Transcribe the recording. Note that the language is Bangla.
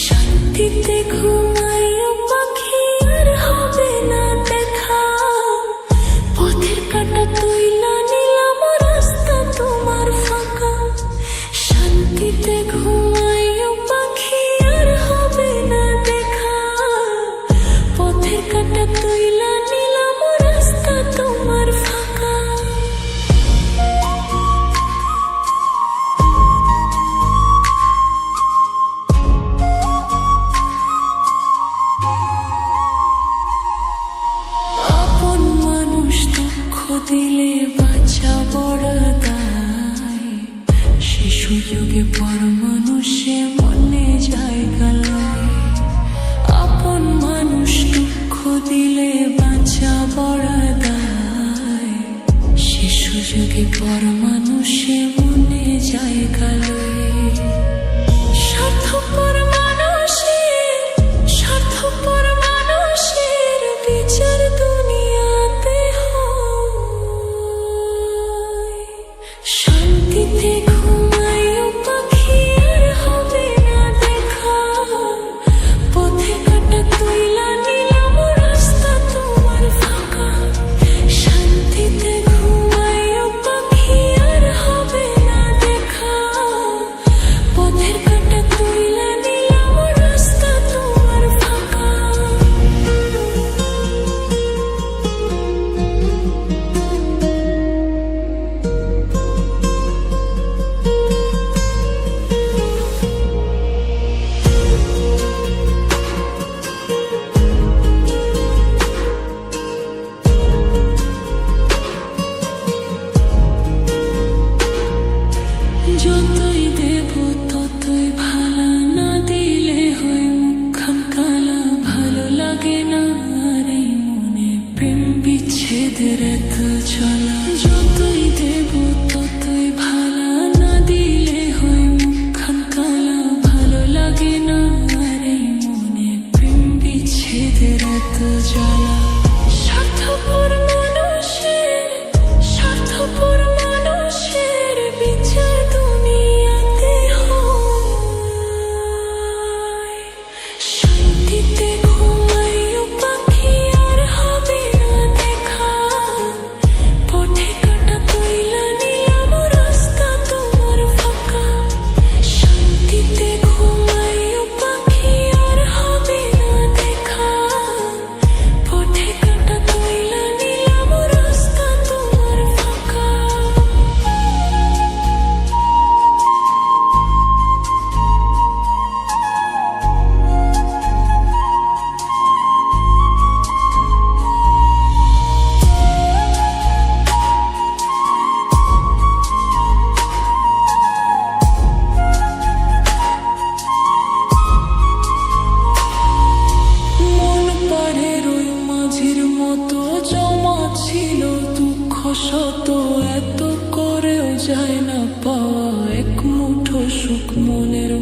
শান্তিতে ঘুমাইও পাখি, আর হবে না দেখা। পথের কাঁটা তুইলা নিলাম, রাস্তা তোমার ফাঁকা। শান্তিতে ঘুমাইও পাখি, আর হবে না দেখা। পথের কাঁটা তুইলা নিলাম, রাস্তা তোমার ফাঁকা। আপন মানুষ দুঃখ দিলে বাঁচা বড় দায়। সে সুযোগে পর মানুষে মনে জায়গা লয়। আপন মানুষ দুঃখ দিলে বাঁচা বড় দায়। সে সুযোগে পর মানুষে মনে জায়গা লয়। স্বার্থপর মানুষের, স্বার্থপর মানুষের বিচার দুনিয়াতে হয়। শান্তিতে ঘুমাইও পাখি, আর হবে না দেখা। পথে কাঁটা তুইলা নিলাম, রাস্তা তোমার ফাঁকা। শান্তিতে ঘুমাইও পাখি, আর হবে না দেখা। পথের কাঁটা তুইলা নিলাম, রাস্তা তোমার ফাঁকা। যতই দেব ততই ভালা, না দিলে হয় মুখখান কালা। ভালো লাগে না আর এই মনে প্রেম বিচ্ছেদের এত জ্বালা। যতই দেব ততই ভালা, না দিলে হয় মুখখান কালা। ভালো লাগে না আর এই মনে প্রেম বিচ্ছেদের এত জ্বালা। স্বার্থপর মানুষের, স্বার্থপর মানুষের বিচার দুনিয়াতে হয়। শান্তিতে ঘুমাইও পাখি, আর হবে না দেখা। পথে কাঁটা তুইলা নিলাম, রাস্তা তোমার ফাঁকা। শান্তিতে ঘুমাইও পাখি, আর হবে না দেখা। পথে কাঁটা তুইলা নিলাম, রাস্তা তোমার ফাঁকা। মন পাড়ের ওই মাঝির মতো জমা ছিল দুঃখ শত। এত করেও যায় না পাওয়া এক মুঠো সুখ মনের